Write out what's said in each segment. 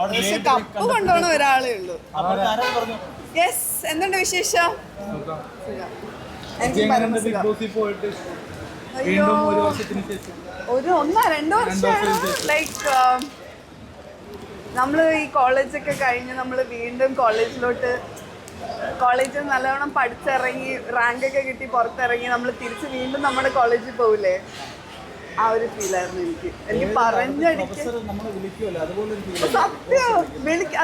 പക്ഷെ കപ്പ് കൊണ്ടുപോകണ ഒരാളേ ഉള്ളൂ. യെസ്, എന്തുണ്ട് വിശേഷം? അയ്യോ, ഒരു 1-2 വർഷമാണ്. ലൈക്ക് നമ്മൾ ഈ കോളേജൊക്കെ കഴിഞ്ഞ് നമ്മൾ വീണ്ടും കോളേജിൽ നല്ലവണ്ണം പഠിച്ചിറങ്ങി റാങ്കൊക്കെ കിട്ടി പുറത്തിറങ്ങി നമ്മൾ തിരിച്ച് വീണ്ടും നമ്മുടെ കോളേജിൽ പോവില്ലേ, ആ ഒരു ഫീലായിരുന്നു എനിക്ക് പറഞ്ഞടിക്ക്. സത്യം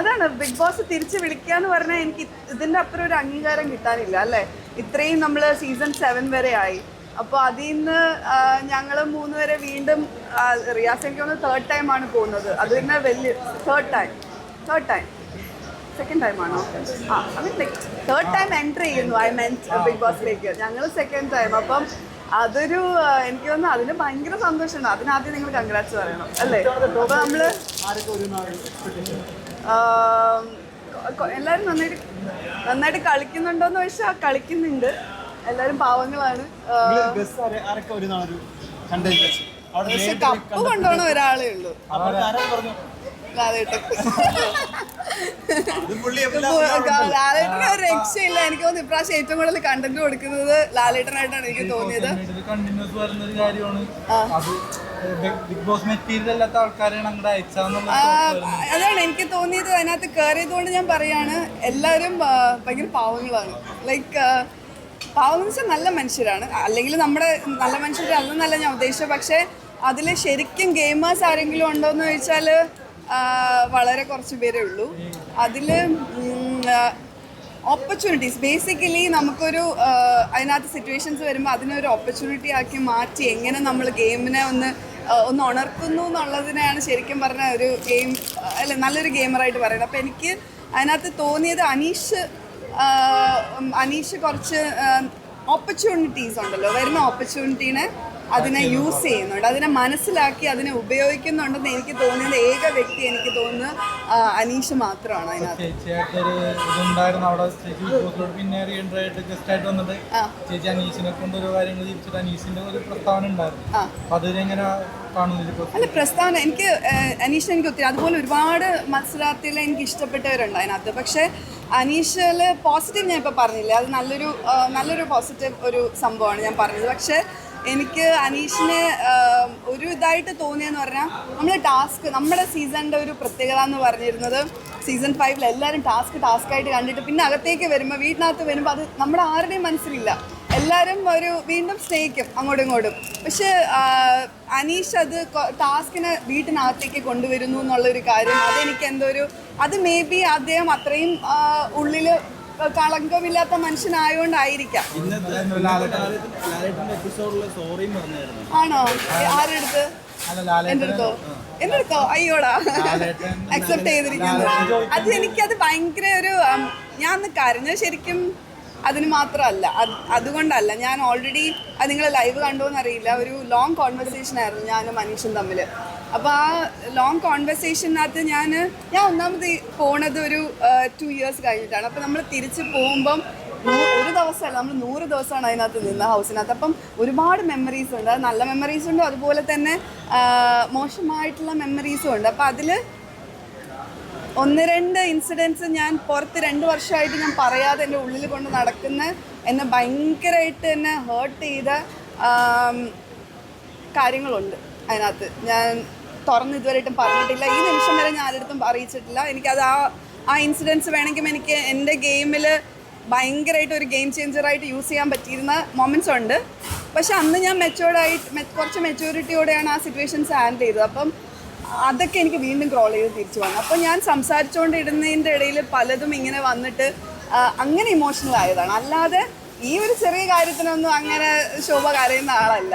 അതാണ്, ബിഗ് ബോസ് തിരിച്ച് വിളിക്കാന്ന് പറഞ്ഞാൽ എനിക്ക് ഇതിന്റെ അത്ര ഒരു അംഗീകാരം കിട്ടാനില്ല അല്ലേ. ഇത്രയും നമ്മൾ സീസൺ 7 വരെ ആയി. അപ്പോൾ അതിൽ നിന്ന് ഞങ്ങൾ 3 പേരെ വീണ്ടും റിയാസ് എനിക്ക് തോന്നുന്നു 3rd ടൈമാണ് പോകുന്നത്. അത് തന്നെ വലിയ തേർഡ് ടൈം സെക്കൻഡ് ടൈമാണോ? I mean like 3rd time entry ചെയ്യുന്നു ബിഗ് ബോസിലേക്ക്. ഞങ്ങൾ 2nd ടൈം. അപ്പം അതൊരു എനിക്ക് തോന്നുന്നു അതിന് ഭയങ്കര സന്തോഷമുണ്ട്. അതിനാദ്യം നിങ്ങൾ കൺഗ്രാറ്റ്സ് പറയണം അല്ലേ. അപ്പോൾ നമ്മൾ എല്ലാവരും നന്നായിട്ട് കളിക്കുന്നുണ്ടോയെന്ന് ചോദിച്ചാൽ കളിക്കുന്നുണ്ട്. എല്ലാവരും പാവങ്ങളാണ്. പക്ഷെ കപ്പ് കൊണ്ടുപോകണ ഒരാളേ ഉള്ളൂ, ലാലേട്ടൻ. ലാലേട്ടന് ഒരു രക്ഷയില്ല. എനിക്ക് തോന്നുന്നു ഇപ്രാവശ്യം ഏറ്റവും കൂടുതൽ കണ്ടന്റ് കൊടുക്കുന്നത് ലാലേട്ടനായിട്ടാണ് എനിക്ക് തോന്നിയത്. അതാണ് എനിക്ക് തോന്നിയത്. അതിനകത്ത് കയറിയതുകൊണ്ട് ഞാൻ പറയാണ്, എല്ലാവരും ഭയങ്കര പാവങ്ങളാണ്. ലൈക്ക് പാവങ്ങൾ വെച്ചാൽ നല്ല മനുഷ്യരാണ്, അല്ലെങ്കിൽ നമ്മുടെ നല്ല മനുഷ്യർ അതൊന്നല്ല ഞാൻ ഉദ്ദേശിച്ചത്. പക്ഷേ അതിൽ ശരിക്കും ഗെയിമേഴ്സ് ആരെങ്കിലും ഉണ്ടോ എന്ന് ചോദിച്ചാൽ വളരെ കുറച്ച് പേരേ ഉള്ളൂ. അതിൽ ഓപ്പർച്യൂണിറ്റീസ് ബേസിക്കലി നമുക്കൊരു അതിനകത്ത് സിറ്റുവേഷൻസ് വരുമ്പോൾ അതിനൊരു ഓപ്പർച്യൂണിറ്റി ആക്കി മാറ്റി എങ്ങനെ നമ്മൾ ഗെയിമിനെ ഒന്ന് ഉണർത്തുന്നു എന്നുള്ളതിനെയാണ് ശരിക്കും പറഞ്ഞ ഒരു ഗെയിം അല്ലെ നല്ലൊരു ഗെയിമറായിട്ട് പറയുന്നത്. അപ്പോൾ എനിക്ക് അതിനകത്ത് തോന്നിയത് അനീഷ് കുറച്ച് ഓപ്പർച്യൂണിറ്റീസ് ഉണ്ടല്ലോ, വരുന്ന ഓപ്പർച്യൂണിറ്റീനെ അതിനെ യൂസ് ചെയ്യുന്നുണ്ട്, അതിനെ മനസ്സിലാക്കി അതിനെ ഉപയോഗിക്കുന്നുണ്ടെന്ന് എനിക്ക് തോന്നിയത് ഏക വ്യക്തി എനിക്ക് തോന്നുന്നു അനീഷ് മാത്രമാണ് അതിനകത്ത്. അല്ല പ്രസ്താവന എനിക്ക് അനീഷിനെ എനിക്ക് ഒത്തിരി അതുപോലെ ഒരുപാട് മത്സരാർത്ഥികളെ എനിക്ക് ഇഷ്ടപ്പെട്ടവരുണ്ട് അതിനകത്ത്. പക്ഷേ അനീഷിൽ പോസിറ്റീവ് ഞാൻ ഇപ്പോൾ പറഞ്ഞില്ലേ, അത് നല്ലൊരു പോസിറ്റീവ് ഒരു സംഭവമാണ് ഞാൻ പറഞ്ഞത്. പക്ഷേ എനിക്ക് അനീഷിനെ ഒരു ഇതായിട്ട് തോന്നിയെന്ന് പറഞ്ഞാൽ നമ്മുടെ സീസണിൻ്റെ ഒരു പ്രത്യേകത എന്ന് പറഞ്ഞിരുന്നത് സീസൺ 5 എല്ലാവരും ടാസ്ക്കായിട്ട് കണ്ടിട്ട് പിന്നെ അകത്തേക്ക് വരുമ്പോൾ വീട്ടിനകത്ത് വരുമ്പോൾ അത് നമ്മുടെ ആരുടെയും മനസ്സിലില്ല. എല്ലാവരും വീണ്ടും സ്നേഹിക്കും അങ്ങോട്ടും ഇങ്ങോട്ടും. പക്ഷെ അനീഷ് അത് ടാസ്കിനെ വീട്ടിനകത്തേക്ക് കൊണ്ടുവരുന്നു എന്നുള്ളൊരു കാര്യം അതെനിക്ക് അത് മേ ബി അദ്ദേഹം അത്രയും ഉള്ളിൽ കളങ്കമില്ലാത്ത മനുഷ്യനായോണ്ടായിരിക്കാം. ആണോ? ആരെടുത്ത്? എൻ്റെ അടുത്തോ? അയ്യോടാ, അക്സെപ്റ്റ് ചെയ്തിരിക്കുന്നു. അത് എനിക്കത് ഭയങ്കര ഞാൻ ഒന്ന് കരഞ്ഞത് ശരിക്കും അതിന് മാത്രമല്ല, അതുകൊണ്ടല്ല. ഞാൻ ഓൾറെഡി അത് നിങ്ങൾ ലൈവ് കണ്ടോന്നറിയില്ല, ഒരു ലോങ് കോൺവെർസേഷൻ ആയിരുന്നു ഞാനും അനീഷും തമ്മിൽ. അപ്പോൾ ആ ലോങ് കോൺവെർസേഷനകത്ത് ഞാൻ ഒന്നാമത് പോണത് ഒരു 2 years കഴിഞ്ഞിട്ടാണ്. അപ്പോൾ നമ്മൾ തിരിച്ച് പോകുമ്പം ഒരു ദിവസമല്ല, നമ്മൾ 100 ദിവസമാണ് അതിനകത്ത് നിന്ന ഹൗസിനകത്ത്. അപ്പം ഒരുപാട് മെമ്മറീസ് ഉണ്ട്. അത് നല്ല മെമ്മറീസും ഉണ്ട്, അതുപോലെ തന്നെ മോശമായിട്ടുള്ള മെമ്മറീസും ഉണ്ട്. അപ്പോൾ അതിൽ 1-2 ഇൻസിഡൻസ് ഞാൻ പുറത്ത് 2 വർഷമായിട്ട് ഞാൻ പറയാതെ എൻ്റെ ഉള്ളിൽ കൊണ്ട് നടക്കുന്ന എന്നെ ഭയങ്കരമായിട്ട് എന്നെ ഹേർട്ട് ചെയ്ത കാര്യങ്ങളുണ്ട് അതിനകത്ത്. ഞാൻ തുറന്ന് ഇതുവരെയായിട്ടും പറഞ്ഞിട്ടില്ല, ഈ നിമിഷം വരെ ഞാൻ ആരുടെടുത്തും അറിയിച്ചിട്ടില്ല. എനിക്കത് ആ ഇൻസിഡൻസ് വേണമെങ്കിൽ എനിക്ക് എൻ്റെ ഗെയിമിൽ ഭയങ്കരമായിട്ട് ഒരു ഗെയിം ചേഞ്ചറായിട്ട് യൂസ് ചെയ്യാൻ പറ്റിയിരുന്ന മൊമെൻറ്റ്സ് ഉണ്ട്. പക്ഷെ അന്ന് ഞാൻ കുറച്ച് മെച്യൂരിറ്റിയോടെയാണ് ആ സിറ്റുവേഷൻസ് ഹാൻഡിൽ ചെയ്തത്. അപ്പം അതൊക്കെ എനിക്ക് വീണ്ടും ക്രോൾ ചെയ്ത് തിരിച്ചു വന്നു. അപ്പോൾ ഞാൻ സംസാരിച്ചുകൊണ്ടിരുന്നതിൻ്റെ ഇടയിൽ പലതും ഇങ്ങനെ വന്നിട്ട് അങ്ങനെ ഇമോഷണൽ ആയതാണ്. അല്ലാതെ ഈ ഒരു ചെറിയ കാര്യത്തിനൊന്നും അങ്ങനെ ശോഭ കരയുന്ന ആളല്ല.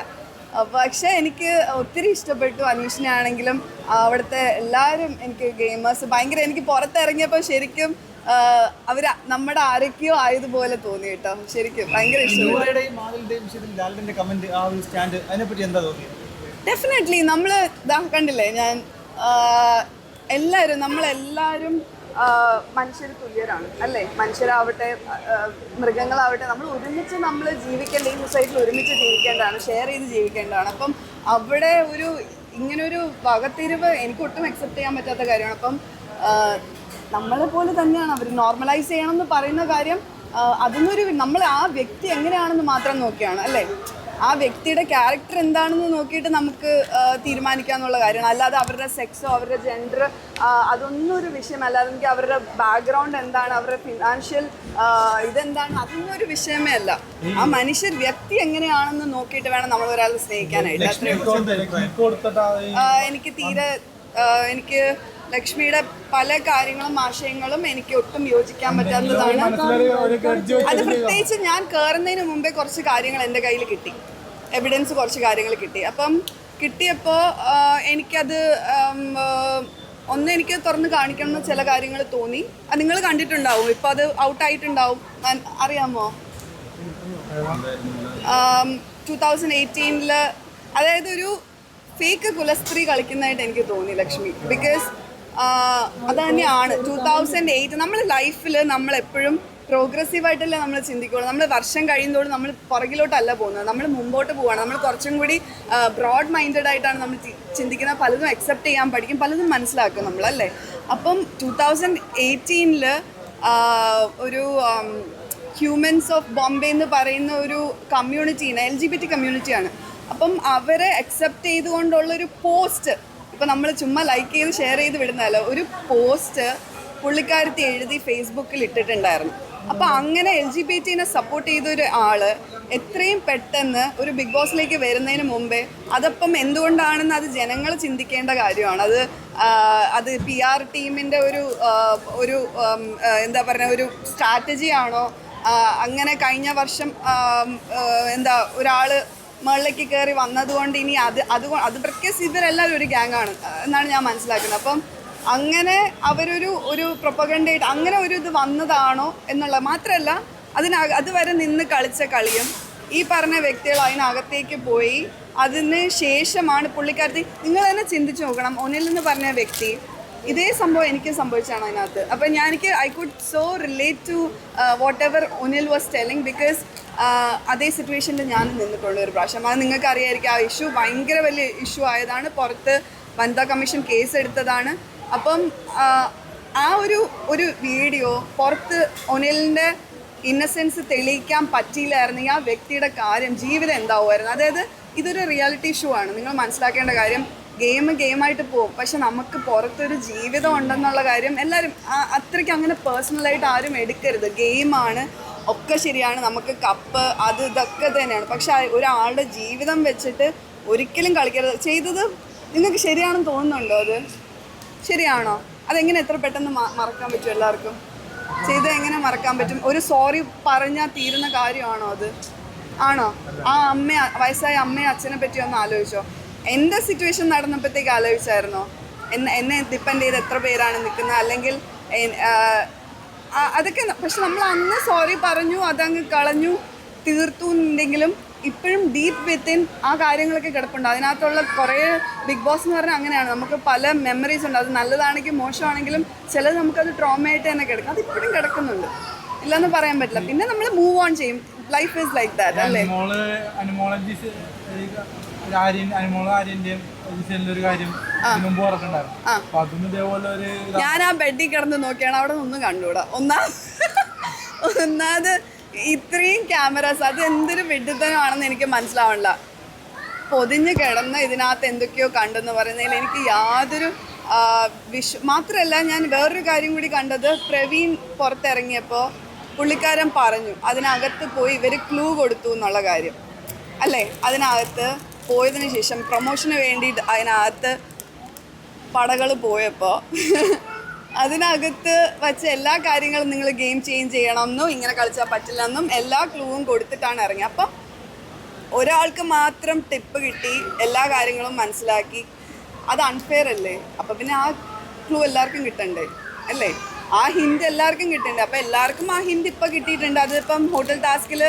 പക്ഷേ എനിക്ക് ഒത്തിരി ഇഷ്ടപ്പെട്ടു അനീഷിനെ ആണെങ്കിലും അവിടുത്തെ എല്ലാവരും. എനിക്ക് ഗെയിമേഴ്സ് ഭയങ്കര എനിക്ക് പുറത്തിറങ്ങിയപ്പോൾ ശരിക്കും അവർ നമ്മുടെ ആരൊക്കെയോ ആയതുപോലെ തോന്നി കേട്ടോ. ശരിക്കും ഭയങ്കര ഇഷ്ടപ്പെട്ടു. ഡെഫിനറ്റ്ലി നമ്മൾ കണ്ടില്ലേ, ഞാൻ നമ്മളെല്ലാവരും മനുഷ്യർ തുല്യരാണ് അല്ലേ. മനുഷ്യരാവട്ടെ മൃഗങ്ങളാവട്ടെ, നമ്മൾ ഒരുമിച്ച് ജീവിക്കേണ്ട ഈ സൊസൈറ്റിയിൽ ഒരുമിച്ച് ജീവിക്കേണ്ടതാണ്, ഷെയർ ചെയ്ത് ജീവിക്കേണ്ടതാണ്. അപ്പം അവിടെ ഇങ്ങനൊരു വകത്തിരിവ് എനിക്ക് ഒട്ടും അക്സെപ്റ്റ് ചെയ്യാൻ പറ്റാത്ത കാര്യമാണ്. അപ്പം നമ്മളെ പോലെ തന്നെയാണ് അവർ. നോർമലൈസ് ചെയ്യണം എന്ന് പറയുന്ന കാര്യം അതിനൊരു നമ്മൾ ആ വ്യക്തി എങ്ങനെയാണെന്ന് മാത്രം നോക്കിയാണ് അല്ലേ. ആ വ്യക്തിയുടെ ക്യാരക്ടർ എന്താണെന്ന് നോക്കിയിട്ട് നമുക്ക് തീരുമാനിക്കാന്നുള്ള കാര്യമാണ്. അല്ലാതെ അവരുടെ സെക്സോ അവരുടെ ജെൻഡർ അതൊന്നും ഒരു വിഷയമല്ല. അല്ലെങ്കിൽ അവരുടെ ബാക്ക്ഗ്രൗണ്ട് എന്താണ്, അവരുടെ ഫിനാൻഷ്യൽ ഇതെന്താണ്, അതൊന്നും ഒരു വിഷയമേ അല്ല. ആ മനുഷ്യർ വ്യക്തി എങ്ങനെയാണെന്ന് നോക്കിയിട്ട് വേണം നമ്മൾ ഒരാളെ സ്നേഹിക്കാനായിട്ട്. എനിക്ക് ലക്ഷ്മിയുടെ പല കാര്യങ്ങളും ആശയങ്ങളും എനിക്ക് ഒട്ടും യോജിക്കാൻ പറ്റാത്തതാണ്. അത് പ്രത്യേകിച്ച് ഞാൻ കയറുന്നതിന് മുമ്പേ കുറച്ച് കാര്യങ്ങൾ എൻ്റെ കയ്യിൽ കിട്ടി, എവിഡൻസ് കുറച്ച് കാര്യങ്ങൾ കിട്ടി. അപ്പം കിട്ടിയപ്പോൾ എനിക്കത് എനിക്ക് തുറന്ന് കാണിക്കണം എന്ന് ചില കാര്യങ്ങൾ തോന്നി. അത് നിങ്ങൾ കണ്ടിട്ടുണ്ടാവും, ഇപ്പം അത് ഔട്ടായിട്ടുണ്ടാവും, അറിയാമോ? 2018 അതായത് ഒരു ഫേക്ക് കുലസ്ത്രീ കളിക്കുന്നതായിട്ട് എനിക്ക് തോന്നി ലക്ഷ്മി. ബിക്കോസ് അത് തന്നെയാണ് 2008 നമ്മൾ ലൈഫിൽ നമ്മളെപ്പോഴും പ്രോഗ്രസീവായിട്ടല്ലേ നമ്മൾ ചിന്തിക്കുകയുള്ളൂ. നമ്മൾ വർഷം കഴിയുന്നതോടും നമ്മൾ പുറകിലോട്ടല്ല പോകുന്നത്, നമ്മൾ മുമ്പോട്ട് പോവുകയാണ്. നമ്മൾ കുറച്ചും കൂടി ബ്രോഡ് മൈൻഡഡ് ആയിട്ടാണ് നമ്മൾ ചിന്തിക്കുന്നത്. പലതും അക്സെപ്റ്റ് ചെയ്യാൻ പഠിക്കും, പലതും മനസ്സിലാക്കും നമ്മളല്ലേ. അപ്പം 2018 ഒരു ഹ്യൂമൻസ് ഓഫ് ബോംബെ എന്ന് പറയുന്ന ഒരു കമ്മ്യൂണിറ്റിയാണ്, LGBT കമ്മ്യൂണിറ്റിയാണ്. അപ്പം അവരെ അക്സെപ്റ്റ് ചെയ്തുകൊണ്ടുള്ളൊരു പോസ്റ്റ്, ഇപ്പം നമ്മൾ ചുമ്മാ ലൈക്ക് ചെയ്ത് ഷെയർ ചെയ്ത് വിടുന്നതല്ല, ഒരു പോസ്റ്റ് പുള്ളിക്കാരത്തി എഴുതി ഫേസ്ബുക്കിൽ ഇട്ടിട്ടുണ്ടായിരുന്നു. അപ്പോൾ അങ്ങനെ LGBT സപ്പോർട്ട് ചെയ്തൊരു ആൾ എത്രയും പെട്ടെന്ന് ഒരു ബിഗ് ബോസിലേക്ക് വരുന്നതിന് മുമ്പേ അതപ്പം എന്തുകൊണ്ടാണെന്ന് അത് ജനങ്ങൾ ചിന്തിക്കേണ്ട കാര്യമാണ്. അത് PR ടീമിൻ്റെ ഒരു എന്താ പറയുക, ഒരു സ്ട്രാറ്റജി ആണോ? അങ്ങനെ കഴിഞ്ഞ വർഷം ഒരാൾ മുകളിലേക്ക് കയറി വന്നതുകൊണ്ട് ഇനി അത് ബിക്കോസ് ഇവരെല്ലാവരും ഒരു ഗ്യാങ്ങാണ് എന്നാണ് ഞാൻ മനസ്സിലാക്കുന്നത്. അപ്പം അങ്ങനെ അവരൊരു പ്രൊപ്പഗൻഡയായിട്ട് അങ്ങനെ ഒരു ഇത് വന്നതാണോ എന്നുള്ള മാത്രമല്ല, അതുവരെ നിന്ന് കളിച്ച കളിയും ഈ പറഞ്ഞ വ്യക്തികൾ അതിനകത്തേക്ക് പോയി. അതിന് ശേഷമാണ് പുള്ളിക്കാരത്തി, നിങ്ങൾ തന്നെ ചിന്തിച്ച് നോക്കണം, ഒനിൽ എന്ന് പറഞ്ഞ വ്യക്തി ഇതേ സംഭവം എനിക്ക് സംഭവിച്ചാണ് അതിനകത്ത്. അപ്പം I could so relate to whatever ഒനിൽ വാസ് ടെല്ലിങ്. ബിക്കോസ് അതേ സിറ്റുവേഷനിൽ ഞാൻ നിന്നിട്ടുണ്ട് ഒരു പ്രാവശ്യം. അത് നിങ്ങൾക്ക് അറിയാമായിരിക്കും. ആ ഇഷ്യൂ ഭയങ്കര വലിയ ഇഷ്യൂ ആയതാണ്, പുറത്ത് വനിതാ കമ്മീഷൻ കേസ് എടുത്തതാണ്. അപ്പം ആ ഒരു വീഡിയോ പുറത്ത് ഒനിലിൻ്റെ ഇന്നസെൻസ് തെളിയിക്കാൻ പറ്റിയില്ലായിരുന്നെങ്കിൽ ആ വ്യക്തിയുടെ കാര്യം ജീവിതം എന്താവുമായിരുന്നു. അതായത് ഇതൊരു റിയാലിറ്റി ഷോ ആണ്, നിങ്ങൾ മനസ്സിലാക്കേണ്ട കാര്യം. ഗെയിമായിട്ട് പോകും, പക്ഷെ നമുക്ക് പുറത്തൊരു ജീവിതം ഉണ്ടെന്നുള്ള കാര്യം എല്ലാവരും അത്രയ്ക്ക് അങ്ങനെ പേഴ്സണലായിട്ട് ആരും എടുക്കരുത്. ഗെയിമാണ്, ഒക്കെ ശരിയാണ്, നമുക്ക് കപ്പ് ഇതൊക്കെ തന്നെയാണ്. പക്ഷെ ഒരാളുടെ ജീവിതം വെച്ചിട്ട് ഒരിക്കലും കളിക്കരുത്. ചെയ്തത് നിങ്ങൾക്ക് ശരിയാണെന്ന് തോന്നുന്നുണ്ടോ? അത് ശരിയാണോ? അതെങ്ങനെ എത്ര പെട്ടെന്ന് മറക്കാൻ പറ്റും എല്ലാവർക്കും? ചെയ്ത് എങ്ങനെ മറക്കാൻ പറ്റും? ഒരു സോറി പറഞ്ഞാൽ തീരുന്ന കാര്യമാണോ അത്? ആണോ? ആ വയസ്സായ അമ്മയും അച്ഛനെ പറ്റി ഒന്ന് ആലോചിച്ചോ? എൻ്റെ സിറ്റുവേഷൻ നടന്നപ്പോഴത്തേക്ക് ആലോചിച്ചായിരുന്നോ? എന്നെ ഡിപ്പെൻഡ് ചെയ്ത് എത്ര പേരാണ് നിൽക്കുന്നത്? അല്ലെങ്കിൽ അതൊക്കെ. പക്ഷെ നമ്മൾ അന്ന് സോറി പറഞ്ഞു, അതങ്ങ് കളഞ്ഞു, തീർത്തു എന്നുണ്ടെങ്കിലും ഇപ്പോഴും ഡീപ്പ് വിത്തിൻ ആ കാര്യങ്ങളൊക്കെ കിടപ്പുണ്ട്. അതിനകത്തുള്ള കുറേ ബിഗ് ബോസ് എന്ന് പറഞ്ഞാൽ അങ്ങനെയാണ്, നമുക്ക് പല മെമ്മറീസ് ഉണ്ട്. അത് നല്ലതാണെങ്കിലും മോശമാണെങ്കിലും ചിലത് നമുക്കത് ട്രോമയായിട്ട് തന്നെ കിടക്കും. അത് ഇപ്പോഴും കിടക്കുന്നുണ്ട്, ഇല്ലെന്ന് പറയാൻ പറ്റില്ല. പിന്നെ നമ്മൾ മൂവ് ഓൺ ചെയ്യും. ലൈഫ് ഈസ് ലൈക്ക് ദാറ്റ് അല്ലേ? ഞാൻ ആ ബെഡിൽ കിടന്ന് നോക്കിയാണ്, അവിടെ ഒന്നും കണ്ടുകൂടാ. ഒന്നാമത് ഇത്രയും ക്യാമറാസ്, അത് എന്തൊരു വിഡ്ഢിത്തനമാണെന്ന് എനിക്ക് മനസ്സിലാവണില്ല. പൊതിഞ്ഞ് കിടന്ന് ഇതിനകത്ത് എന്തൊക്കെയോ കണ്ടെന്ന് പറയുന്നതിൽ എനിക്ക് യാതൊരു മാത്രമല്ല, ഞാൻ വേറൊരു കാര്യം കൂടി കണ്ടത്, പ്രവീൺ പുറത്തിറങ്ങിയപ്പോൾ പുള്ളിക്കാരൻ പറഞ്ഞു അതിനകത്ത് പോയി ഇവർ ക്ലൂ കൊടുത്തു എന്നുള്ള കാര്യം അല്ലേ. അതിനകത്ത് പോയതിന് ശേഷം പ്രൊമോഷന് വേണ്ടിയിട്ട് അതിനകത്ത് പടകൾ പോയപ്പോൾ അതിനകത്ത് വച്ച എല്ലാ കാര്യങ്ങളും നിങ്ങൾ ഗെയിം ചേഞ്ച് ചെയ്യണമെന്നും ഇങ്ങനെ കളിച്ചാൽ പറ്റില്ലെന്നും എല്ലാ ക്ലൂവും കൊടുത്തിട്ടാണ് ഇറങ്ങി. അപ്പം ഒരാൾക്ക് മാത്രം ടിപ്പ് കിട്ടി, എല്ലാ കാര്യങ്ങളും മനസ്സിലാക്കി, അത് അൺഫെയർ അല്ലേ? അപ്പം പിന്നെ ആ ക്ലൂ എല്ലാവർക്കും കിട്ടണ്ടേ അല്ലേ? ആ ഹിൻഡ് എല്ലാവർക്കും കിട്ടണ്ടേ? അപ്പം എല്ലാവർക്കും ആ ഹിൻഡ് ഇപ്പം കിട്ടിയിട്ടുണ്ട്. അതിപ്പം ഹോട്ടൽ ടാസ്കിൽ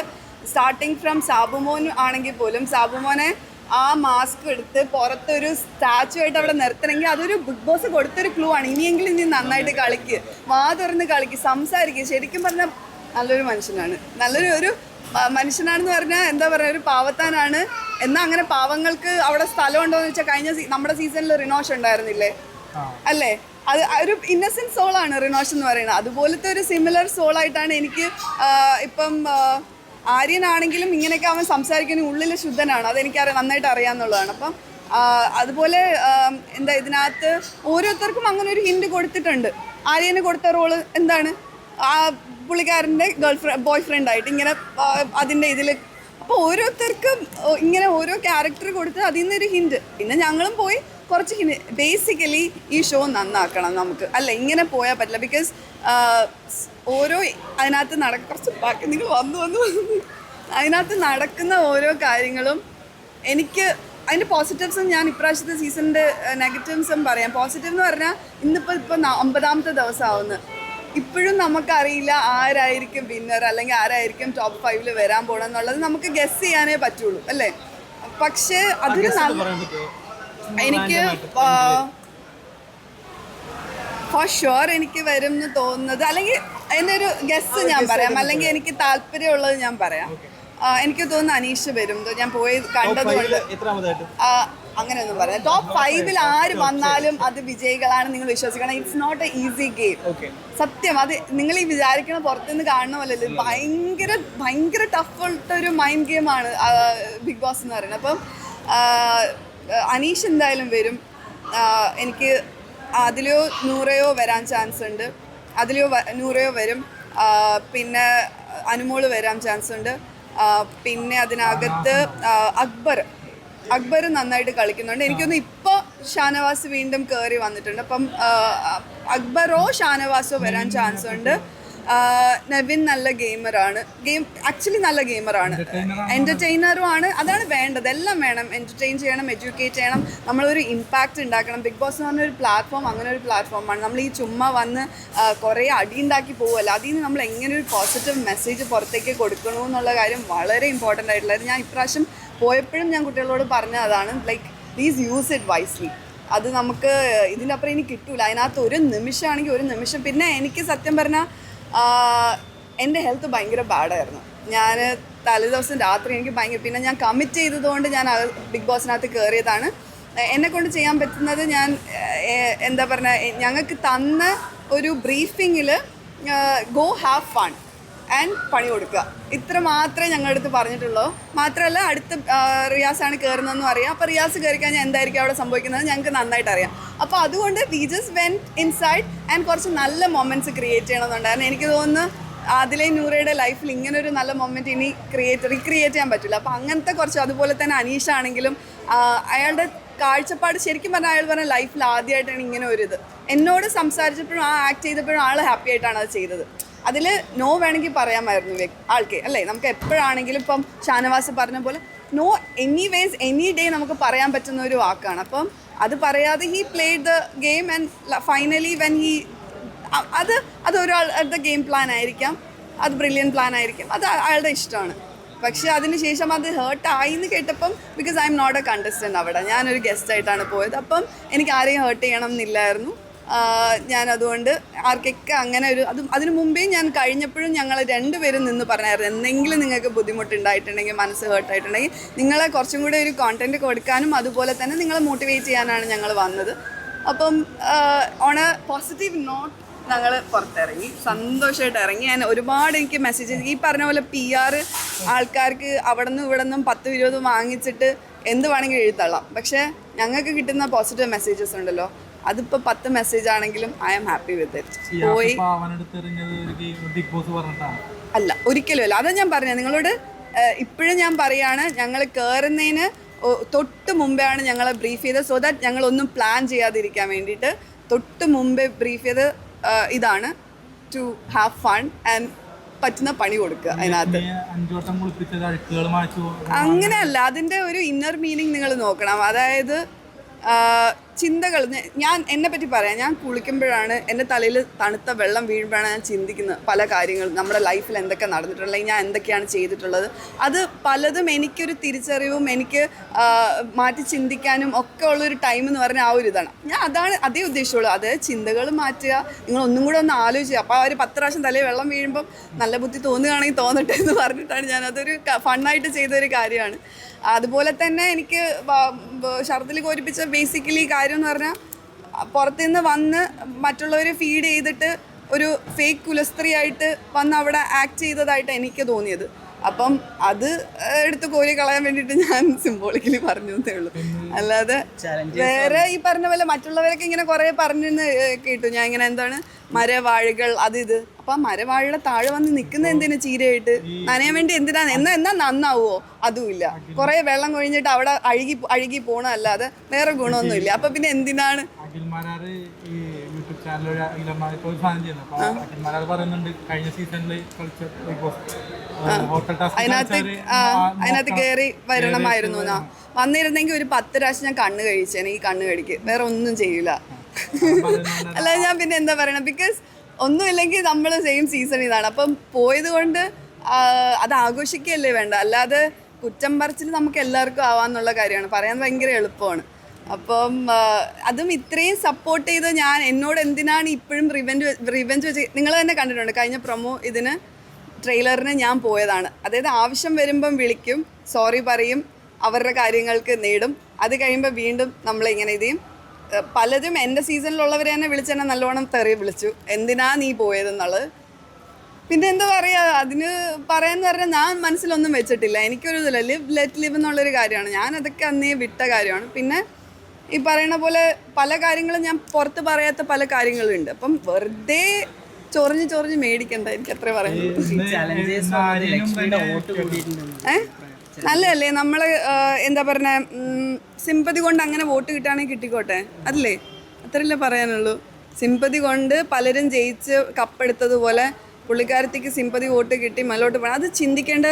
സ്റ്റാർട്ടിങ് ഫ്രം സാബുമോൻ ആണെങ്കിൽ പോലും സാബുമോനെ ആ മാസ്ക് എടുത്ത് പുറത്തൊരു സ്റ്റാച്ചു ആയിട്ട് അവിടെ നിർത്തണമെങ്കിൽ അതൊരു ബിഗ് ബോസ് കൊടുത്തൊരു ക്ലൂ ആണ്. ഇനിയെങ്കിലും നീ നന്നായിട്ട് കളിക്ക്, വാ തുറന്ന് കളിക്ക്, സംസാരിക്കുക. ശരിക്കും പറഞ്ഞാൽ നല്ലൊരു മനുഷ്യനാണ്, ഒരു മനുഷ്യനാണെന്ന് പറഞ്ഞാൽ എന്താ പറയുക, ഒരു പാവത്താനാണ്. എന്നാൽ അങ്ങനെ പാവങ്ങൾക്ക് അവിടെ സ്ഥലം ഉണ്ടോ എന്ന് വെച്ചാൽ കഴിഞ്ഞ നമ്മുടെ സീസണിൽ റിനോഷ് ഉണ്ടായിരുന്നില്ലേ അല്ലേ? അത് ഒരു ഇന്നസെൻറ്റ് സോളാണ് റിനോഷ് എന്ന് പറയുന്നത്. അതുപോലത്തെ ഒരു സിമിലർ സോളായിട്ടാണ് എനിക്ക് ഇപ്പം ആര്യനാണെങ്കിലും ഇങ്ങനെയൊക്കെ അവൻ സംസാരിക്കുന്ന ഉള്ളിൽ ശുദ്ധനാണ്, അതെനിക്ക് നന്നായിട്ട് അറിയാമെന്നുള്ളതാണ്. അപ്പം അതുപോലെ എന്താ ഇതിനകത്ത് ഓരോരുത്തർക്കും അങ്ങനെ ഒരു ഹിൻഡ് കൊടുത്തിട്ടുണ്ട്. ആര്യന് കൊടുത്ത റോള് എന്താണ്, ആ പുള്ളിക്കാരൻ്റെ ബോയ് ഫ്രണ്ടായിട്ട് ഇങ്ങനെ അതിൻ്റെ ഇതിൽ. അപ്പോൾ ഓരോരുത്തർക്കും ഇങ്ങനെ ഓരോ ക്യാരക്ടർ കൊടുത്ത് അതിൽ നിന്നൊരു ഹിൻഡ്. പിന്നെ ഞങ്ങളും പോയി കുറച്ച് ഹിൻഡ്. ബേസിക്കലി ഈ ഷോ നന്നാക്കണം നമുക്ക്, അല്ല ഇങ്ങനെ പോയാൽ പറ്റില്ല. ബിക്കോസ് ഓരോ അതിനകത്ത് കുറച്ച് ബാക്കി നിങ്ങൾ വന്നു അതിനകത്ത് നടക്കുന്ന ഓരോ കാര്യങ്ങളും എനിക്ക് അതിൻ്റെ പോസിറ്റീവ്സും ഞാൻ ഇപ്രാവശ്യത്തെ സീസണിൻ്റെ നെഗറ്റീവ്സും പറയാം. പോസിറ്റീവ് എന്ന് പറഞ്ഞാൽ ഇന്നിപ്പോൾ 50ാമത്തെ ദിവസമാവുന്നു, ഇപ്പോഴും നമുക്കറിയില്ല ആരായിരിക്കും വിന്നർ അല്ലെങ്കിൽ ആരായിരിക്കും ടോപ്പ് 5 വരാൻ പോകണം എന്നുള്ളത് നമുക്ക് ഗസ് ചെയ്യാനേ പറ്റുള്ളൂ അല്ലേ. പക്ഷേ അതിന് എനിക്ക് ഫോർ ഷുവർ എനിക്ക് വരും എന്ന് തോന്നുന്നത്, അല്ലെങ്കിൽ എൻ്റെ ഒരു ഗസ് ഞാൻ പറയാം, അല്ലെങ്കിൽ എനിക്ക് താല്പര്യമുള്ളത് ഞാൻ പറയാം. എനിക്ക് തോന്നുന്നു അനീഷ് വരും. ഞാൻ പോയി കണ്ടതുകൊണ്ട് അങ്ങനെയൊന്നും പറയാം. ടോപ്പ് 5 ആര് വന്നാലും അത് വിജയികളാണ് നിങ്ങൾ വിശ്വസിക്കണം. It's not a easy game. സത്യം, അത് നിങ്ങൾ ഈ വിചാരിക്കണ പുറത്തുനിന്ന് കാണുന്ന പോലെ ഭയങ്കര ഭയങ്കര ടഫായിട്ടൊരു മൈൻഡ് ഗെയിമാണ് ബിഗ് ബോസ് എന്ന് പറയുന്നത്. അപ്പം അനീഷ് എന്തായാലും വരും. എനിക്ക് അതിലോ നൂറയോ വരാൻ ചാൻസ് ഉണ്ട്, അതിലോ നൂറയോ വരും. പിന്നെ അനുമോള് വരാൻ ചാൻസ് ഉണ്ട്. പിന്നെ അതിനകത്ത് അക്ബർ നന്നായിട്ട് കളിക്കുന്നുണ്ട്. എനിക്കൊന്ന് ഇപ്പോൾ ഷാനവാസ് വീണ്ടും കയറി വന്നിട്ടുണ്ട്. അപ്പം അക്ബറോ ഷാനവാസോ വരാൻ ചാൻസ് ഉണ്ട്. നെവിൻ നല്ല ഗെയിമറാണ്, ആക്ച്വലി നല്ല ഗെയിമറാണ്, എൻ്റർടൈനറും ആണ്. അതാണ് വേണ്ടത്, എല്ലാം വേണം. എൻ്റർടൈൻ ചെയ്യണം, എഡ്യൂക്കേറ്റ് ചെയ്യണം, നമ്മളൊരു ഇമ്പാക്റ്റ് ഉണ്ടാക്കണം. ബിഗ് ബോസ് എന്ന് പറഞ്ഞൊരു പ്ലാറ്റ്ഫോം അങ്ങനെ ഒരു പ്ലാറ്റ്ഫോമാണ്. നമ്മൾ ഈ ചുമ്മാ വന്ന് കുറേ അടി ഉണ്ടാക്കി പോവുമല്ല, അതിൽ നിന്ന് നമ്മൾ എങ്ങനെ ഒരു പോസിറ്റീവ് മെസ്സേജ് പുറത്തേക്ക് കൊടുക്കണമെന്നുള്ള കാര്യം വളരെ ഇമ്പോർട്ടൻ്റ് ആയിട്ടുള്ളത്. ഞാൻ ഇപ്രാവശ്യം പോയപ്പോഴും ഞാൻ കുട്ടികളോട് പറഞ്ഞതാണ്, like please use it wisely. അത് നമുക്ക് ഇതിൻ്റെ അപ്പുറം ഇനി കിട്ടൂല. അതിനകത്ത് ഒരു നിമിഷമാണെങ്കിൽ ഒരു നിമിഷം. പിന്നെ എനിക്ക് സത്യം പറഞ്ഞാൽ എൻ്റെ ഹെൽത്ത് ഭയങ്കര ബാഡായിരുന്നു. ഞാൻ തലേദിവസം രാത്രി എനിക്ക് പിന്നെ ഞാൻ കമ്മിറ്റ് ചെയ്തതുകൊണ്ട് ഞാൻ ബിഗ് ബോസിനകത്ത് കയറിയതാണ്. എന്നെക്കൊണ്ട് ചെയ്യാൻ പറ്റുന്നത് ഞാൻ എന്താ പറയുക, ഞങ്ങൾക്ക് തന്ന ഒരു ബ്രീഫിങ്ങിൽ ഗോ ഹാവ് ഫൺ ആൻഡ് പണി കൊടുക്കുക, ഇത്ര മാത്രമേ ഞങ്ങളുടെ അടുത്ത് പറഞ്ഞിട്ടുള്ളൂ. മാത്രമല്ല അടുത്ത റിയാസാണ് കയറുന്നതെന്നും അറിയാം. അപ്പോൾ റിയാസ് കയറി കഴിഞ്ഞാൽ എന്തായിരിക്കും അവിടെ സംഭവിക്കുന്നത് ഞങ്ങൾക്ക് നന്നായിട്ട് അറിയാം. അപ്പോൾ അതുകൊണ്ട് we just went inside and കുറച്ച് നല്ല മൊമെൻറ്റ്സ് ക്രിയേറ്റ് ചെയ്യണമെന്നുണ്ടായിരുന്നു. എനിക്ക് തോന്നുന്നു അതിലെ നൂറയുടെ ലൈഫിൽ ഇങ്ങനൊരു നല്ല മൊമെൻറ്റ് ഇനി റീക്രിയേറ്റ് ചെയ്യാൻ പറ്റില്ല. അപ്പോൾ അങ്ങനത്തെ കുറച്ച്, അതുപോലെ തന്നെ അനീഷാണെങ്കിലും അയാളുടെ കാഴ്ചപ്പാട് ശരിക്കും പറഞ്ഞാൽ അയാൾ പറഞ്ഞ ലൈഫിൽ ആദ്യമായിട്ടാണ് ഇങ്ങനെ ഒരു ഇത്. എന്നോട് സംസാരിച്ചപ്പോഴും ആക്ട് ചെയ്തപ്പോഴും ആൾ ഹാപ്പി ആയിട്ടാണ് അത് ചെയ്തത്. അതിൽ നോ വേണമെങ്കിൽ പറയാമായിരുന്നു ആൾക്ക്, അല്ലേ. നമുക്ക് എപ്പോഴാണെങ്കിലും ഇപ്പം ഷാനവാസ് പറഞ്ഞ പോലെ നോ എനിവേസ് എനി ഡേ നമുക്ക് പറയാൻ പറ്റുന്ന ഒരു വാക്കാണ്. അപ്പം അത് പറയാതെ he played the game and finally when he അത് ഒരാളുടെ ഗെയിം പ്ലാൻ ആയിരിക്കാം, അത് ബ്രില്യൻ പ്ലാൻ ആയിരിക്കും, അത് അയാളുടെ ഇഷ്ടമാണ്. പക്ഷേ അതിന് ശേഷം അത് ഹേർട്ടായി എന്ന് കേട്ടപ്പം, because I am not a contestant അവിടെ, ഞാനൊരു ഗസ്റ്റായിട്ടാണ് പോയത്. അപ്പം എനിക്ക് ആരെയും ഹേർട്ട് ചെയ്യണം എന്നില്ലായിരുന്നു. ഞാൻ അതുകൊണ്ട് ആർക്കൊക്കെ അങ്ങനെ ഒരു അതിന് മുമ്പേ ഞാൻ കഴിഞ്ഞപ്പോഴും ഞങ്ങൾ രണ്ടുപേരും നിന്ന് പറഞ്ഞായിരുന്നു, എന്തെങ്കിലും നിങ്ങൾക്ക് ബുദ്ധിമുട്ടുണ്ടായിട്ടുണ്ടെങ്കിൽ, മനസ്സ് ഹേർട്ടായിട്ടുണ്ടെങ്കിൽ നിങ്ങളെ കുറച്ചും കൂടെ ഒരു കോണ്ടൻറ്റ് കൊടുക്കാനും അതുപോലെ തന്നെ നിങ്ങളെ മോട്ടിവേറ്റ് ചെയ്യാനാണ് ഞങ്ങൾ വന്നത്. അപ്പം ഓൺ എ പോസിറ്റീവ് നോട്ട് ഞങ്ങൾ പുറത്തിറങ്ങി, സന്തോഷമായിട്ട് ഇറങ്ങി. ഞാൻ ഒരുപാട് എനിക്ക് മെസ്സേജ്, ഈ പറഞ്ഞ പോലെ PR ആൾക്കാർക്ക് അവിടെ നിന്നും ഇവിടെ നിന്നും 10-20 വാങ്ങിച്ചിട്ട് എന്ത് വേണമെങ്കിലും എഴുതള്ളാം. പക്ഷേ ഞങ്ങൾക്ക് കിട്ടുന്ന പോസിറ്റീവ് മെസ്സേജസ് ഉണ്ടല്ലോ, അതിപ്പോൾ 10 മെസ്സേജ് ആണെങ്കിലും I am happy with it. പോയി അല്ല, ഒരിക്കലും അല്ല. അതാ ഞാൻ പറഞ്ഞത് നിങ്ങളോട്. ഇപ്പോഴും ഞാൻ പറയുകയാണ്, ഞങ്ങൾ കയറുന്നതിന് തൊട്ട് മുമ്പേ ആണ് ഞങ്ങളെ ബ്രീഫ് ചെയ്തത്, സോ ദാറ്റ് ഞങ്ങളൊന്നും പ്ലാൻ ചെയ്യാതിരിക്കാൻ വേണ്ടിയിട്ട് തൊട്ട് മുമ്പേ ബ്രീഫ് ചെയ്ത് ഇതാണ് ടു ഹാവ് ഫൺ ആൻഡ് പറ്റുന്ന പണി കൊടുക്കുക. അതിനകത്ത് അങ്ങനെയല്ല, അതിൻ്റെ ഒരു ഇന്നർ മീനിങ് നിങ്ങൾ നോക്കണം. അതായത് ചിന്തകൾ, ഞാൻ എന്നെ പറ്റി പറയാം. ഞാൻ കുളിക്കുമ്പോഴാണ് എൻ്റെ തലയിൽ തണുത്ത വെള്ളം വീഴുമ്പോഴാണ് ഞാൻ ചിന്തിക്കുന്നത് പല കാര്യങ്ങളും, നമ്മുടെ ലൈഫിൽ എന്തൊക്കെ നടന്നിട്ടുള്ളത്, അല്ലെങ്കിൽ ഞാൻ എന്തൊക്കെയാണ് ചെയ്തിട്ടുള്ളത്. അത് പലതും എനിക്കൊരു തിരിച്ചറിവും എനിക്ക് മാറ്റി ചിന്തിക്കാനും ഒക്കെ ഉള്ളൊരു ടൈം എന്ന് പറഞ്ഞാൽ ആ ഒരു ഇതാണ്. ഞാൻ അതേ ഉദ്ദേശിച്ചുള്ളൂ. അത് ചിന്തകൾ മാറ്റുക, നിങ്ങൾ ഒന്നും കൂടെ ഒന്ന് ആലോചിക്കുക. അപ്പോൾ ആ ഒരു 10 പ്രാവശ്യം തലയിൽ വെള്ളം വീഴുമ്പം നല്ല ബുദ്ധി തോന്നുകയാണെങ്കിൽ തോന്നട്ടെ എന്ന് പറഞ്ഞിട്ടാണ് ഞാനതൊരു ഫണ്ണായിട്ട് ചെയ്തൊരു കാര്യമാണ്. അതുപോലെ തന്നെ എനിക്ക് ഷർദിൽ കോരിപ്പിച്ച ബേസിക്കലി കാര്യം എന്ന് പറഞ്ഞാൽ, പുറത്തുനിന്ന് വന്ന് മറ്റുള്ളവർ ഫീഡ് ചെയ്തിട്ട് ഒരു ഫേക്ക് കുലസ്ത്രീയായിട്ട് വന്ന് അവിടെ ആക്ട് ചെയ്തതായിട്ട് എനിക്ക് തോന്നിയത്. അപ്പം അത് എടുത്ത് കോരി കളയാൻ വേണ്ടിയിട്ട് ഞാൻ സിംബോളിക്കലി പറഞ്ഞു എന്നേ ഉള്ളൂ. അല്ലാതെ വേറെ ഈ പറഞ്ഞ പോലെ മറ്റുള്ളവരൊക്കെ ഇങ്ങനെ കുറേ പറഞ്ഞെന്ന് കേട്ടു. ഞാൻ ഇങ്ങനെ എന്താണ് മരവാഴകൾ അത് ഇത്. അപ്പം ആ മരവാഴയുടെ താഴെ വന്ന് നിൽക്കുന്ന എന്തിനാ ചീരയായിട്ട് നനയാൻ വേണ്ടി എന്തിനാ എന്നാ നന്നാവുമോ? അതുമില്ല. കുറേ വെള്ളം കൊഴിഞ്ഞിട്ട് അവിടെ അഴുകി പോകണമല്ലാതെ വേറെ ഗുണമൊന്നുമില്ല. അപ്പം പിന്നെ എന്തിനാണ് അതിനകത്ത് കയറി വരണമായിരുന്നു എന്നാ. വന്നിരുന്നെങ്കിൽ ഒരു 10 പ്രാവശ്യം ഞാൻ കണ്ണ് കഴിച്ചേനെ. ഈ കണ്ണ് കടിക്ക് വേറെ ഒന്നും ചെയ്യില്ല. അല്ലാതെ ഞാൻ പിന്നെ എന്താ പറയണത്? ബിക്കോസ് ഒന്നുമില്ലെങ്കിൽ നമ്മൾ സെയിം സീസൺ ഇതാണ്. അപ്പം പോയത് കൊണ്ട് അത് ആഘോഷിക്കുകയല്ലേ വേണ്ട. അല്ലാതെ കുറ്റം പറച്ചിൽ നമുക്ക് എല്ലാവർക്കും ആവാന്നുള്ള കാര്യമാണ്. പറയാൻ ഭയങ്കര എളുപ്പമാണ്. അപ്പം അതും ഇത്രയും സപ്പോർട്ട് ചെയ്ത് ഞാൻ എന്നോട് എന്തിനാണ് ഇപ്പോഴും റിവെഞ്ച് വെച്ച് നിങ്ങൾ തന്നെ കണ്ടിട്ടുണ്ട്. കഴിഞ്ഞ പ്രൊമോ ഇതിന് ട്രെയിലറിന് ഞാൻ പോയതാണ്. അതായത് ആവശ്യം വരുമ്പം വിളിക്കും, സോറി പറയും, അവരുടെ കാര്യങ്ങൾക്ക് നേടും. അത് കഴിയുമ്പോൾ വീണ്ടും നമ്മളിങ്ങനെ ഇത് ചെയ്യും. പലരും എൻ്റെ സീസണിലുള്ളവരെ തന്നെ വിളിച്ചെന്നെ നല്ലോണം തെറി വിളിച്ചു, എന്തിനാ നീ പോയതെന്നുള്ളത്. പിന്നെ എന്താ പറയുക, അതിന് പറയാന്ന് പറഞ്ഞാൽ ഞാൻ മനസ്സിലൊന്നും വെച്ചിട്ടില്ല. എനിക്കൊരു ഇതില്ല, ലെറ്റ് ലിവ് എന്നുള്ളൊരു കാര്യമാണ്. ഞാൻ അതൊക്കെ അന്നേ വിട്ട കാര്യമാണ്. പിന്നെ ഈ പറയുന്ന പോലെ പല കാര്യങ്ങളും ഞാൻ പുറത്ത് പറയാത്ത പല കാര്യങ്ങളും ഉണ്ട്. അപ്പം വെറുതെ ചൊറിഞ്ഞ് മേടിക്കണ്ട. എനിക്ക് അത്രേ പറയുന്നത്. നല്ലതല്ലേ നമ്മള് എന്താ പറഞ്ഞ സിമ്പതി കൊണ്ട് അങ്ങനെ വോട്ട് കിട്ടുകയാണെങ്കിൽ കിട്ടിക്കോട്ടെ, അതല്ലേ? അത്രയല്ലേ പറയാനുള്ളൂ. സിമ്പതി കൊണ്ട് പലരും ജയിച്ച് കപ്പെടുത്തതുപോലെ പുള്ളിക്കാരത്തേക്ക് സിമ്പതി വോട്ട് കിട്ടി മേലോട്ട് പോകണം. അത് ചിന്തിക്കേണ്ട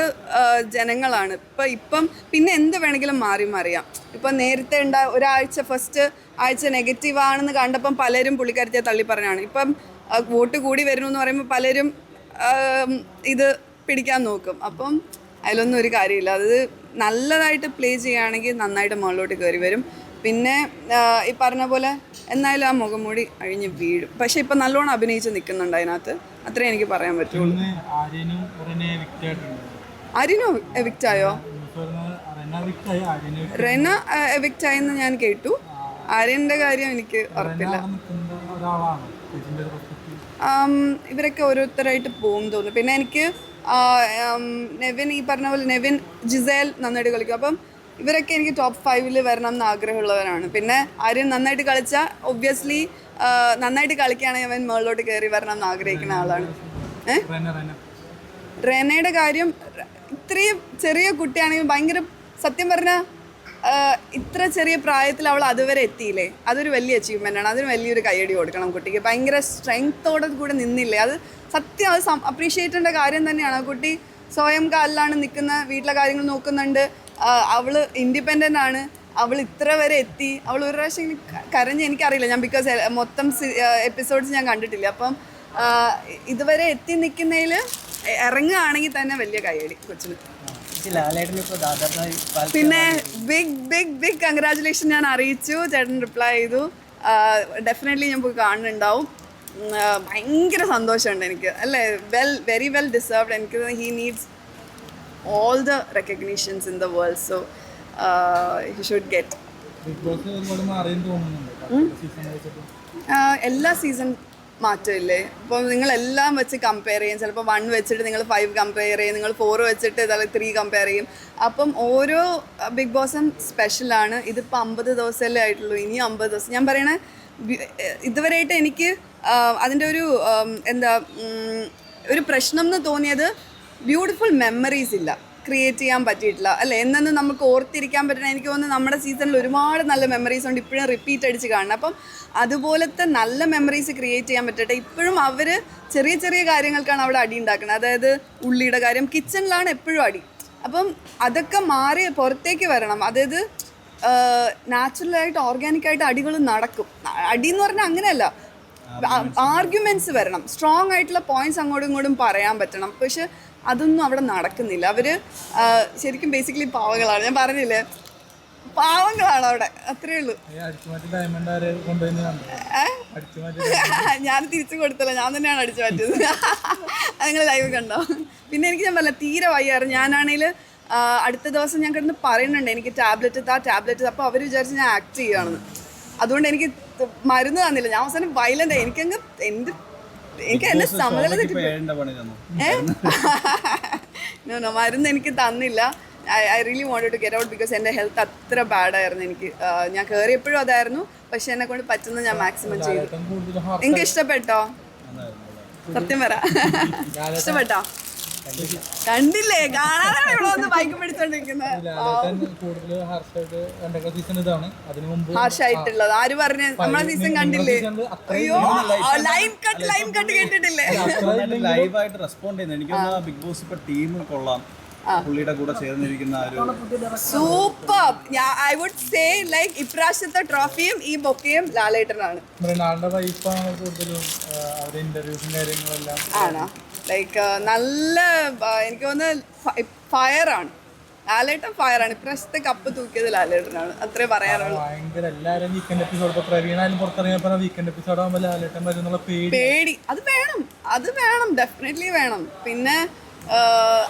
ജനങ്ങളാണ്. ഇപ്പം പിന്നെ എന്ത് വേണമെങ്കിലും മാറിയാം. ഇപ്പം നേരത്തെ ഒരാഴ്ച ഫസ്റ്റ് ആഴ്ച നെഗറ്റീവ് ആണെന്ന് കണ്ടപ്പം പലരും പുള്ളിക്കാരത്തെ തള്ളി പറഞ്ഞാണ്. ഇപ്പം വോട്ട് കൂടി വരുന്നു എന്ന് പറയുമ്പോൾ പലരും ഇത് പിടിക്കാൻ നോക്കും. അപ്പം അതിലൊന്നും ഒരു കാര്യമില്ല. അത് നല്ലതായിട്ട് പ്ലേ ചെയ്യുകയാണെങ്കിൽ നന്നായിട്ട് മുകളിലോട്ട് കയറി വരും. പിന്നെ ഈ പറഞ്ഞ പോലെ എന്നാലും ആ മുഖംമൂടി അഴിഞ്ഞ് വീഴും. പക്ഷെ ഇപ്പം നല്ലോണം അഭിനയിച്ച് നിൽക്കുന്നുണ്ട് അതിനകത്ത്. അത്രേ എനിക്ക് പറയാൻ പറ്റുള്ളൂ. ആര്യനോ എവിക്റ്റായോ? റെന എവിക്റ്റായെന്ന് ഞാൻ കേട്ടു. ആര്യൻ്റെ കാര്യം എനിക്ക് ഉറപ്പില്ല. ഇവരൊക്കെ ഓരോരുത്തരായിട്ട് പോകും തോന്നുന്നു. പിന്നെ എനിക്ക് നെവിൻ, ഈ പറഞ്ഞ പോലെ നെവിൻ, ജിസേൽ നന്നായിട്ട് കളിക്കും. അപ്പം ഇവരൊക്കെ എനിക്ക് ടോപ്പ് 5 വരണം എന്ന് ആഗ്രഹമുള്ളവരാണ്. പിന്നെ ആര്യൻ നന്നായിട്ട് കളിച്ചാൽ ഒബ്വിയസ്ലി നന്നായിട്ട് കളിക്കുകയാണെങ്കിൽ അവൻ മുകളിലോട്ട് കയറി വരണം എന്ന് ആഗ്രഹിക്കുന്ന ആളാണ്. റെനയുടെ കാര്യം ഇത്രയും ചെറിയ കുട്ടിയാണെങ്കിൽ ഭയങ്കര, സത്യം പറഞ്ഞാൽ ഇത്ര ചെറിയ പ്രായത്തിൽ അവൾ അതുവരെ എത്തിയില്ലേ, അതൊരു വലിയ അച്ചീവ്മെൻ്റ് ആണ്. അതിന് വലിയൊരു കയ്യടി കൊടുക്കണം കുട്ടിക്ക്. ഭയങ്കര സ്ട്രെങ്ത്തോടെ കൂടെ നിന്നില്ലേ, അത് സത്യം, അത് അപ്രീഷിയേറ്റ് ചെയ്യേണ്ട കാര്യം തന്നെയാണ്. ആ കുട്ടി സ്വയം കാലിലാണ് നിൽക്കുന്ന, വീട്ടിലെ കാര്യങ്ങൾ നോക്കുന്നുണ്ട്, അവൾ ഇൻഡിപെൻഡൻ്റ് ആണ്, അവൾ ഇത്ര വരെ എത്തി. അവൾ ഒരു പ്രാവശ്യം കരഞ്ഞ്, എനിക്കറിയില്ല, ഞാൻ ബിക്കോസ് മൊത്തം എപ്പിസോഡ്സ് ഞാൻ കണ്ടിട്ടില്ല. അപ്പം ഇതുവരെ എത്തി നിൽക്കുന്നതിൽ ഇറങ്ങുകയാണെങ്കിൽ തന്നെ വലിയ കയ്യടി കൊച്ചിന്. പിന്നെ ബിഗ് കൺഗ്രാജുലേഷൻ ഞാൻ അറിയിച്ചു, ചേട്ടൻ റിപ്ലൈ ചെയ്തു. ഡെഫിനറ്റ്ലി ഞാൻ പോയി കാണുന്നുണ്ടാവും. ഭയങ്കര സന്തോഷമുണ്ട് എനിക്ക്, അല്ലേ? Very well deserved. എനിക്ക് he needs all the recognitions in the world, so he should get. എല്ലാ സീസൺ മാറ്റമില്ലേ? ഇപ്പോൾ നിങ്ങളെല്ലാം വെച്ച് കമ്പയർ ചെയ്യും. ചിലപ്പോൾ 1 വെച്ചിട്ട് നിങ്ങൾ 5 കമ്പയർ ചെയ്യും, നിങ്ങൾ 4 വെച്ചിട്ട് 3 കമ്പയർ ചെയ്യും. അപ്പം ഓരോ ബിഗ് ബോസും സ്പെഷ്യലാണ്. ഇതിപ്പോൾ 50 ദിവസമല്ലേ ആയിട്ടുള്ളൂ, ഇനി 50 ദിവസം. ഞാൻ പറയണേ, ഇതുവരെയായിട്ട് എനിക്ക് അതിൻ്റെ ഒരു എന്താ ഒരു പ്രശ്നം എന്ന് തോന്നിയത്, ബ്യൂട്ടിഫുൾ മെമ്മറീസ് ഇല്ല, ക്രിയേറ്റ് ചെയ്യാൻ പറ്റിയിട്ടില്ല, അല്ലേ? എന്നു നമുക്ക് ഓർത്തിരിക്കാൻ പറ്റണം. എനിക്ക് തോന്നുന്നു നമ്മുടെ സീസണിൽ ഒരുപാട് നല്ല മെമ്മറീസ് ഉണ്ട്, ഇപ്പോഴും റിപ്പീറ്റ് അടിച്ച് കാണണം. അപ്പം അതുപോലത്തെ നല്ല മെമ്മറീസ് ക്രിയേറ്റ് ചെയ്യാൻ പറ്റട്ടെ. ഇപ്പോഴും അവർ ചെറിയ ചെറിയ കാര്യങ്ങൾക്കാണ് അവിടെ അടി ഉണ്ടാക്കുന്നത്. അതായത് ഉള്ളിയുടെ കാര്യം, കിച്ചണിലാണ് എപ്പോഴും അടി. അപ്പം അതൊക്കെ മാറി പുറത്തേക്ക് വരണം. അതായത് നാച്ചുറലായിട്ട് ഓർഗാനിക്കായിട്ട് അടികൾ നടക്കും. അടി എന്ന് പറഞ്ഞാൽ അങ്ങനെയല്ല, ആർഗ്യുമെൻറ്റ്സ് വരണം, സ്ട്രോങ് ആയിട്ടുള്ള പോയിന്റ്സ് അങ്ങോട്ടും ഇങ്ങോട്ടും പറയാൻ പറ്റണം. പക്ഷെ അതൊന്നും അവിടെ നടക്കുന്നില്ല. അവർ ശരിക്കും ബേസിക്കലി പാവങ്ങളാണ്. ഞാൻ പറഞ്ഞില്ലേ, പാവങ്ങളാണ് അവിടെ, അത്രേ ഉള്ളൂ. ഞാൻ തിരിച്ചു കൊടുത്തില്ല, ഞാൻ തന്നെയാണ് അടിച്ചു മാറ്റിയത്. അത് നിങ്ങൾ ലൈവ് കണ്ടോ? പിന്നെ എനിക്ക് ഞാൻ പറഞ്ഞില്ല, തീരെ വയ്യാറ്. ഞാനാണെങ്കിൽ അടുത്ത ദിവസം ഞാൻ കിടന്ന് പറയുന്നുണ്ട് എനിക്ക് ടാബ്ലറ്റ് താ. അപ്പോൾ അവർ വിചാരിച്ച് ഞാൻ ആക്ട് ചെയ്യുകയാണെന്ന്. അതുകൊണ്ട് എനിക്ക് മരുന്ന് തന്നില്ല. ഞാൻ അവസാനം വയലന്റ്. എനിക്ക് എന്നെ സമനില മരുന്ന് എനിക്ക് തന്നില്ല. I really wanted to get out because എൻ്റെ ഹെൽത്ത് അത്ര ബാഡായിരുന്നു. എനിക്ക് ഞാൻ കയറിയപ്പോഴും അതായിരുന്നു. പക്ഷെ എന്നെ കൊണ്ട് പറ്റുന്നത് ഞാൻ മാക്സിമം ചെയ്തു. എനിക്ക് ഇഷ്ടപ്പെട്ടോ? സത്യം പറ, ഇഷ്ടപ്പെട്ടോ? കണ്ടില്ലേ, കാണാനാണ് ഇവിടെ വന്ന് ബൈക്ക് പിടിച്ചോണ്ടിരിക്കുന്നത്. ഹാർഷായിട്ടുള്ളത് ആര് പറഞ്ഞു? നമ്മളെ സീസൺ കണ്ടില്ലേ? അയ്യോ, ലൈൻ കട്ട് കേട്ടിട്ടില്ലേ? ലൈവായിട്ട് റെസ്പോണ്ട് ചെയ്യുന്നത് എനിക്ക് ബിഗ് ബോസ് ഇപ്പൊ ടീം കൊള്ളാം. പുള്ളിയുടെ കൂടെ ചേർന്നിരിക്കുന്ന super. I would say like ഇപ്രാവശ്യത്തെ ട്രോഫിയും ഈ ബൊക്കയും ലാലേട്ടനാണ്. ആണോ? ലൈക്ക് നല്ല എനിക്ക് തോന്നുന്നു ഫയറാണ് ലാലേട്ടൻ. ഫയറാണ്. ഇപ്രാവശ്യത്തെ കപ്പ് തൂക്കിയത് ലാലേട്ടനാണ്. അത്രേ പറയാനുള്ളൂ. പേടി അത് വേണം ഡെഫിനറ്റ്ലി വേണം. പിന്നെ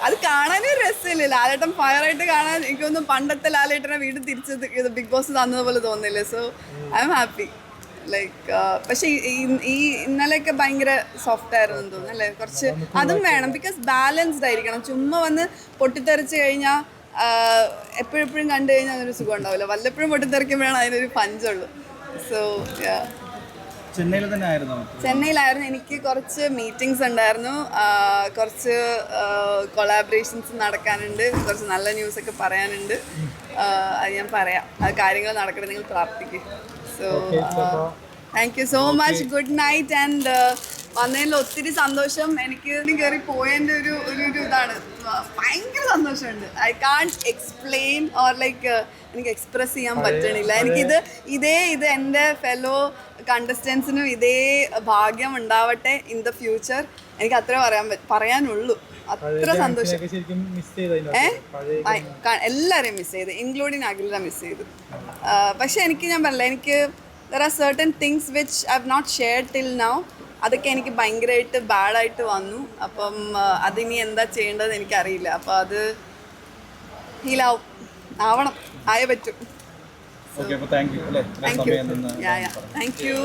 അത് കാണാനേ രസമില്ല. ലാലേട്ടൻ ഫയറായിട്ട് കാണാൻ എനിക്കൊന്നും പണ്ടത്തെ ലാലേട്ടനെ വീണ്ടും തിരിച്ച് ബിഗ് ബോസ് തന്നതുപോലെ തോന്നില്ല. So I am happy. Like പക്ഷെ ഈ ഇന്നലെയൊക്കെ ഭയങ്കര സോഫ്റ്റ് ആയിരുന്നു എന്ന് തോന്നുന്നു അല്ലേ? കുറച്ച് അതും വേണം. ബിക്കോസ് ബാലൻസ്ഡ് ആയിരിക്കണം. ചുമ്മാ വന്ന് പൊട്ടിത്തെറിച്ച് കഴിഞ്ഞാൽ എപ്പോഴെപ്പോഴും കണ്ടു കഴിഞ്ഞാൽ അതൊരു സുഖം ഉണ്ടാവില്ല. വല്ലപ്പോഴും പൊട്ടിത്തെറിക്കുമ്പോഴാണ് അതിനൊരു പഞ്ചുള്ളൂ. സോ ചെന്നൈയിലായിരുന്നു. എനിക്ക് കുറച്ച് മീറ്റിംഗ്സ് ഉണ്ടായിരുന്നു. കുറച്ച് കൊളാബറേഷൻസ് നടക്കാനുണ്ട്. കുറച്ച് നല്ല ന്യൂസൊക്കെ പറയാനുണ്ട്. അത് ഞാൻ പറയാം. അത് കാര്യങ്ങൾ നടക്കട്ടെ. നിങ്ങൾ പ്രാർത്ഥിക്കും. So thank you so much. Good night. And വന്നതിൽ ഒത്തിരി സന്തോഷം. എനിക്ക് കയറി പോയതിൻ്റെ ഒരു ഇതാണ് ഭയങ്കര സന്തോഷമുണ്ട്. I can't explain or like എനിക്ക് എക്സ്പ്രസ് ചെയ്യാൻ പറ്റണില്ല. ഇത് എൻ്റെ ഫെലോ കണ്ടസ്റ്റൻസിനും ഇതേ ഭാഗ്യം ഉണ്ടാവട്ടെ ഇൻ ദ ഫ്യൂച്ചർ. എനിക്ക് അത്രേ പറയാനുള്ളൂ. അത്ര സന്തോഷം. എല്ലാവരെയും മിസ് ചെയ്ത്, ഇൻക്ലൂഡിങ് അഖില മിസ് ചെയ്തു. പക്ഷെ ഞാൻ പറഞ്ഞില്ല, എനിക്ക് there are certain things which I have not shared till now. അതൊക്കെ എനിക്ക് ഭയങ്കരമായിട്ട് ബാഡായിട്ട് വന്നു. അപ്പം അതിനി എന്താ ചെയ്യേണ്ടതെന്ന് എനിക്കറിയില്ല. അപ്പം അത് ഹീലാവും, ആയേ പറ്റും. Thank you.